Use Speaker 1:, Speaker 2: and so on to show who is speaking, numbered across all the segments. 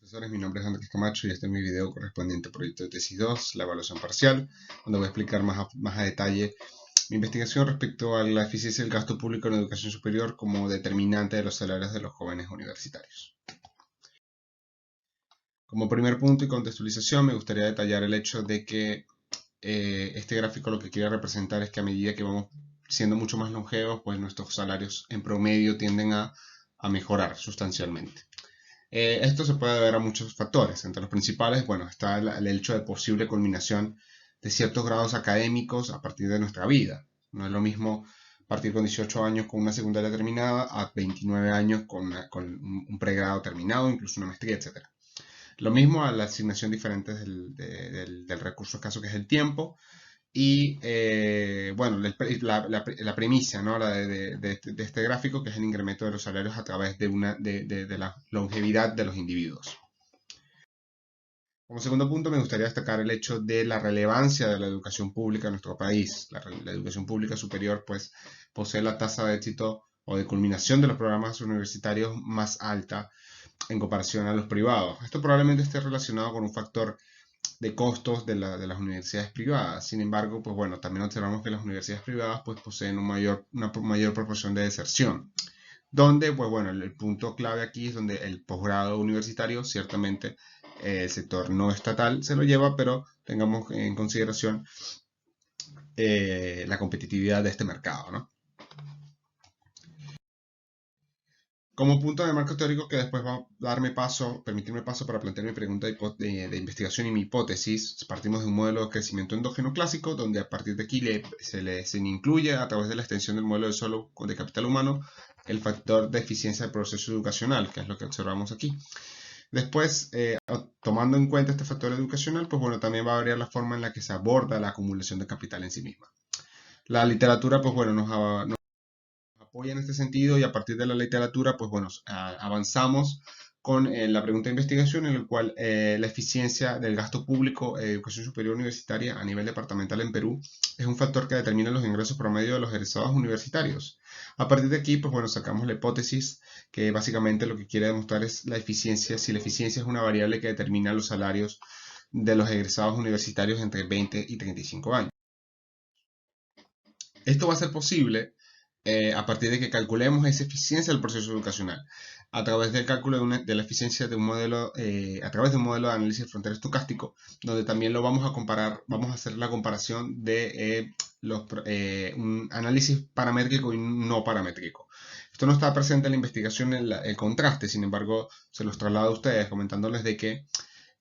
Speaker 1: Profesores, mi nombre es Andrés Camacho y este es mi video correspondiente al proyecto de tesis 2, la evaluación parcial, donde voy a explicar más a detalle mi investigación respecto a la eficiencia del gasto público en educación superior como determinante de los salarios de los jóvenes universitarios. Como primer punto y contextualización, me gustaría detallar el hecho de que este gráfico lo que quiere representar es que a medida que vamos siendo mucho más longevos, pues nuestros salarios en promedio tienden a mejorar sustancialmente. Esto se puede deber a muchos factores. Entre los principales, bueno, está el hecho de posible culminación de ciertos grados académicos a partir de nuestra vida. No es lo mismo partir con 18 años con una secundaria terminada a 29 años con un pregrado terminado, incluso una maestría, etc. Lo mismo a la asignación diferente del recurso escaso que es el tiempo. Y bueno, la premisa, ¿no? De este gráfico, que es el incremento de los salarios a través de la longevidad de los individuos. Como segundo punto, me gustaría destacar el hecho de la relevancia de la educación pública en nuestro país. La educación pública superior, pues, posee la tasa de éxito o de culminación de los programas universitarios más alta en comparación a los privados. Esto probablemente esté relacionado con un factor de costos de las universidades privadas. Sin embargo, pues bueno, también observamos que las universidades privadas pues poseen una mayor proporción de deserción. Donde, pues bueno, el punto clave aquí es donde el posgrado universitario, ciertamente el sector no estatal se lo lleva, pero tengamos en consideración la competitividad de este mercado, ¿no? Como punto de marco teórico que después va a permitirme paso para plantear mi pregunta de investigación y mi hipótesis, partimos de un modelo de crecimiento endógeno clásico, donde a partir de aquí se incluye a través de la extensión del modelo de solo de capital humano el factor de eficiencia del proceso educacional, que es lo que observamos aquí. Después, tomando en cuenta este factor educacional, pues bueno, también va a variar la forma en la que se aborda la acumulación de capital en sí misma. La literatura, pues bueno, nos apoya en este sentido y a partir de la literatura, pues bueno, avanzamos con la pregunta de investigación en la cual la eficiencia del gasto público en educación superior universitaria a nivel departamental en Perú es un factor que determina los ingresos promedio de los egresados universitarios. A partir de aquí, pues bueno, sacamos la hipótesis que básicamente lo que quiere demostrar es la eficiencia, si la eficiencia es una variable que determina los salarios de los egresados universitarios entre 20 y 35 años. Esto va a ser posible a partir de que calculemos esa eficiencia del proceso educacional a través del cálculo de la eficiencia de un modelo, a través de un modelo de análisis de frontera estocástico, donde también lo vamos a comparar, vamos a hacer la comparación de un análisis paramétrico y no paramétrico. Esto no está presente en la investigación, el contraste, sin embargo, se los traslado a ustedes comentándoles de que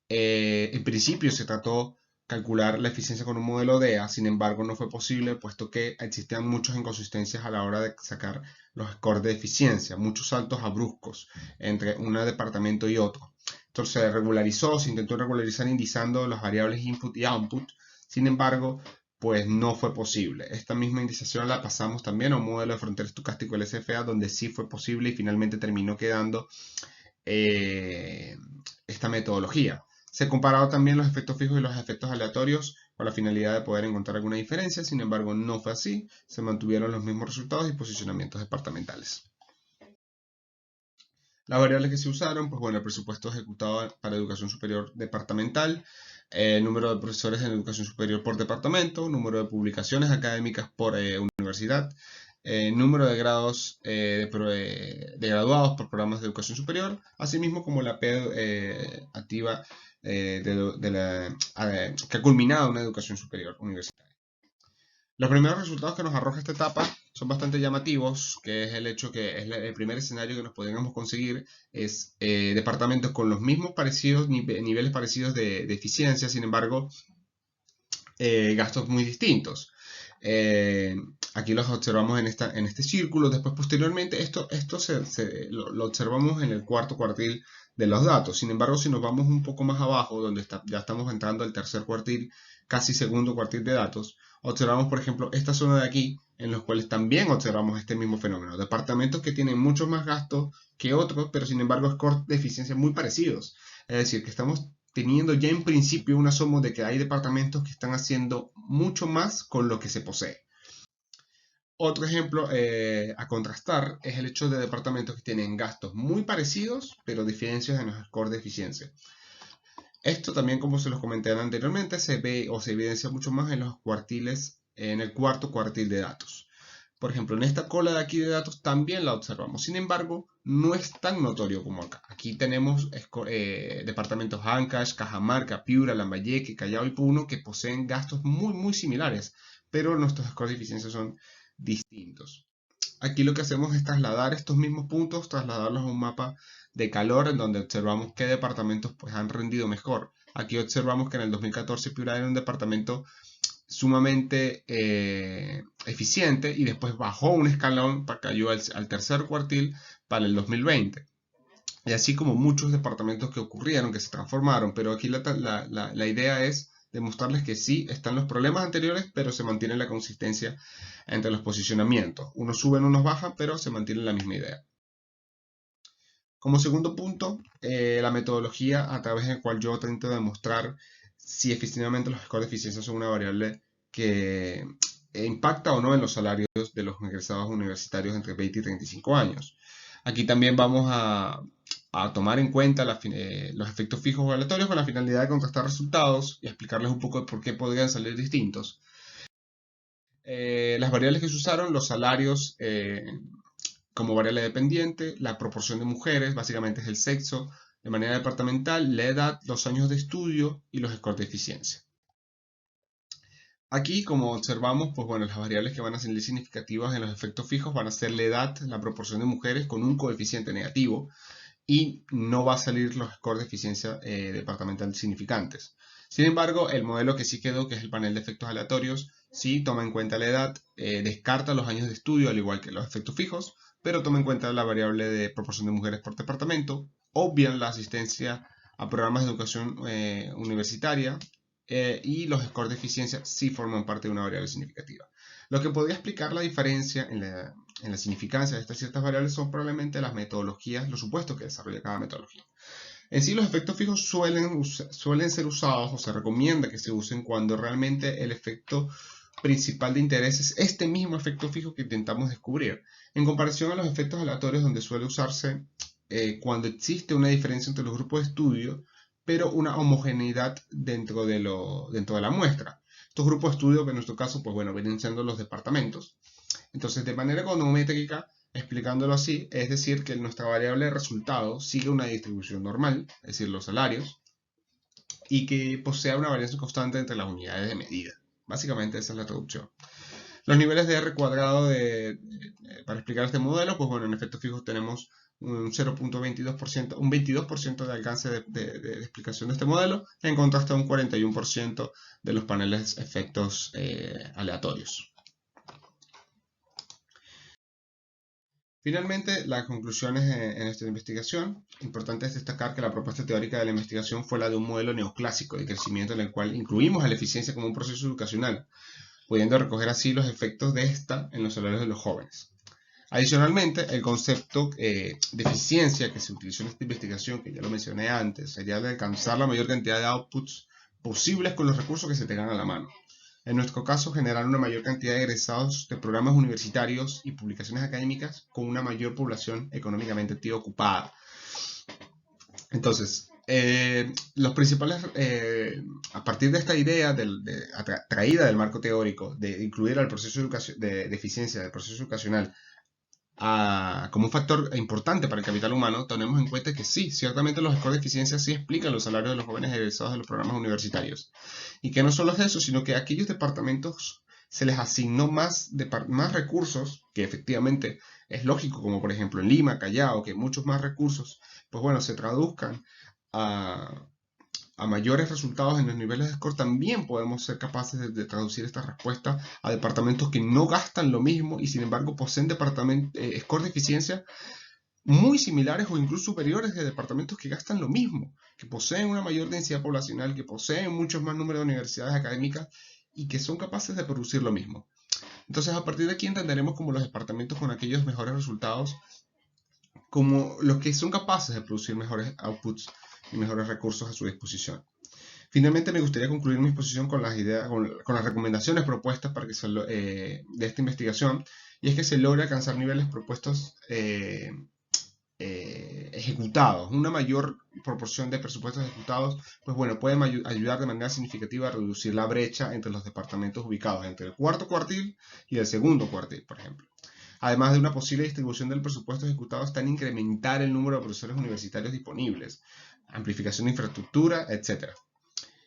Speaker 1: en principio se trató calcular la eficiencia con un modelo DEA, sin embargo no fue posible puesto que existían muchas inconsistencias a la hora de sacar los scores de eficiencia, muchos saltos abruptos entre un departamento y otro. Entonces se intentó regularizar indizando las variables input y output, sin embargo pues no fue posible. Esta misma indización la pasamos también a un modelo de frontera estocástico del SFA donde sí fue posible y finalmente terminó quedando esta metodología. Se compararon también los efectos fijos y los efectos aleatorios con la finalidad de poder encontrar alguna diferencia, sin embargo no fue así, se mantuvieron los mismos resultados y posicionamientos departamentales. Las variables que se usaron, pues bueno, el presupuesto ejecutado para educación superior departamental, número de profesores en educación superior por departamento, número de publicaciones académicas por universidad, número de grados de graduados por programas de educación superior, asimismo como la P activa que ha culminado una educación superior universitaria. Los primeros resultados que nos arroja esta etapa son bastante llamativos, que es el hecho que es el primer escenario que nos podríamos conseguir es departamentos con los mismos niveles parecidos de eficiencia, sin embargo, gastos muy distintos. Aquí los observamos en este círculo. Después, posteriormente, esto lo observamos en el cuarto cuartil de los datos. Sin embargo, si nos vamos un poco más abajo, donde ya estamos entrando al tercer cuartil, casi segundo cuartil de datos, observamos, por ejemplo, esta zona de aquí, en los cuales también observamos este mismo fenómeno. Departamentos que tienen mucho más gastos que otros, pero sin embargo, scores de eficiencia muy parecidos. Es decir, que estamos teniendo ya en principio un asomo de que hay departamentos que están haciendo mucho más con lo que se posee. Otro ejemplo a contrastar es el hecho de departamentos que tienen gastos muy parecidos, pero diferencias en los scores de eficiencia. Esto también, como se los comenté anteriormente, se ve o se evidencia mucho más en los cuartiles, en el cuarto cuartil de datos. Por ejemplo, en esta cola de aquí de datos también la observamos. Sin embargo, no es tan notorio como acá. Aquí tenemos departamentos Ancash, Cajamarca, Piura, Lambayeque, Callao y Puno que poseen gastos muy similares, pero nuestros scores de eficiencia son distintos. Aquí lo que hacemos es trasladar estos mismos puntos, trasladarlos a un mapa de calor en donde observamos qué departamentos pues, han rendido mejor. Aquí observamos que en el 2014 Piura era un departamento sumamente eficiente y después bajó un escalón, cayó al tercer cuartil para el 2020. Y así como muchos departamentos que ocurrieron, que se transformaron, pero aquí la idea es demostrarles que sí están los problemas anteriores, pero se mantiene la consistencia entre los posicionamientos. Unos suben, unos bajan, pero se mantiene la misma idea. Como segundo punto, la metodología a través de la cual yo intento demostrar si efectivamente los scores de eficiencia son una variable que impacta o no en los salarios de los egresados universitarios entre 20 y 35 años. Aquí también vamos a tomar en cuenta los efectos fijos o aleatorios con la finalidad de contrastar resultados y explicarles un poco de por qué podrían salir distintos. Las variables que se usaron, los salarios como variable dependiente, la proporción de mujeres, básicamente es el sexo, de manera departamental, la edad, los años de estudio y los scores de eficiencia. Aquí, como observamos, pues bueno, las variables que van a ser significativas en los efectos fijos van a ser la edad, la proporción de mujeres con un coeficiente negativo y no va a salir los scores de eficiencia departamental significantes. Sin embargo, el modelo que sí quedó, que es el panel de efectos aleatorios, sí toma en cuenta la edad, descarta los años de estudio al igual que los efectos fijos, pero toma en cuenta la variable de proporción de mujeres por departamento, obvian la asistencia a programas de educación universitaria y los scores de eficiencia sí forman parte de una variable significativa. Lo que podría explicar la diferencia en la significancia de estas ciertas variables son probablemente las metodologías, los supuestos que desarrolla cada metodología. En sí, los efectos fijos suelen ser usados o se recomienda que se usen cuando realmente el efecto principal de interés es este mismo efecto fijo que intentamos descubrir, en comparación a los efectos aleatorios donde suele usarse cuando existe una diferencia entre los grupos de estudio, pero una homogeneidad dentro de la muestra. Estos grupos de estudio, que en nuestro caso, pues bueno, vienen siendo los departamentos. Entonces, de manera econométrica, explicándolo así, es decir, que nuestra variable de resultado sigue una distribución normal, es decir, los salarios, y que posea una variación constante entre las unidades de medida. Básicamente esa es la traducción. Los niveles de R cuadrado para explicar este modelo, pues bueno, en efectos fijos tenemos un 0.22%, un 22% de alcance de explicación de este modelo, en contraste a un 41% de los paneles efectos aleatorios. Finalmente, las conclusiones en esta investigación. Importante es destacar que la propuesta teórica de la investigación fue la de un modelo neoclásico de crecimiento en el cual incluimos a la eficiencia como un proceso educacional, pudiendo recoger así los efectos de esta en los salarios de los jóvenes. Adicionalmente, el concepto de eficiencia que se utilizó en esta investigación, que ya lo mencioné antes, sería de alcanzar la mayor cantidad de outputs posibles con los recursos que se tengan a la mano. En nuestro caso, generar una mayor cantidad de egresados de programas universitarios y publicaciones académicas con una mayor población económicamente activa ocupada. Entonces, los principales, a partir de esta idea traída del marco teórico de incluir al proceso de eficiencia del proceso educacional como un factor importante para el capital humano, tenemos en cuenta que sí, ciertamente los scores de eficiencia sí explican los salarios de los jóvenes egresados de los programas universitarios. Y que no solo es eso, sino que a aquellos departamentos se les asignó más recursos, que efectivamente es lógico, como por ejemplo en Lima, Callao, que muchos más recursos, pues bueno, se traduzcan a mayores resultados en los niveles de score, también podemos ser capaces de traducir esta respuesta a departamentos que no gastan lo mismo y sin embargo poseen scores de eficiencia muy similares o incluso superiores de departamentos que gastan lo mismo, que poseen una mayor densidad poblacional, que poseen muchos más números de universidades académicas y que son capaces de producir lo mismo. Entonces, a partir de aquí entenderemos como los departamentos con aquellos mejores resultados como los que son capaces de producir mejores outputs y mejores recursos a su disposición. Finalmente me gustaría concluir mi exposición con las ideas, con las recomendaciones propuestas para que de esta investigación, y es que se logre alcanzar niveles propuestos ejecutados. Una mayor proporción de presupuestos ejecutados, pues bueno, pueden ayudar de manera significativa a reducir la brecha entre los departamentos ubicados entre el cuarto cuartil y el segundo cuartil, por ejemplo. Además de una posible distribución del presupuesto ejecutado, está en incrementar el número de profesores universitarios disponibles, amplificación de infraestructura, etc.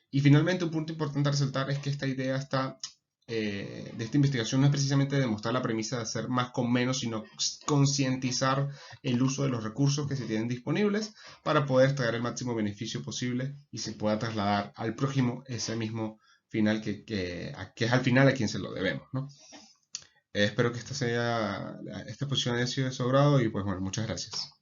Speaker 1: Y finalmente, un punto importante a resaltar es que esta idea de esta investigación no es precisamente demostrar la premisa de hacer más con menos, sino concientizar el uso de los recursos que se tienen disponibles para poder traer el máximo beneficio posible y se pueda trasladar al prójimo ese mismo final que es al final a quien se lo debemos, ¿no? Espero que esta exposición haya sido de su agrado y pues bueno, muchas gracias.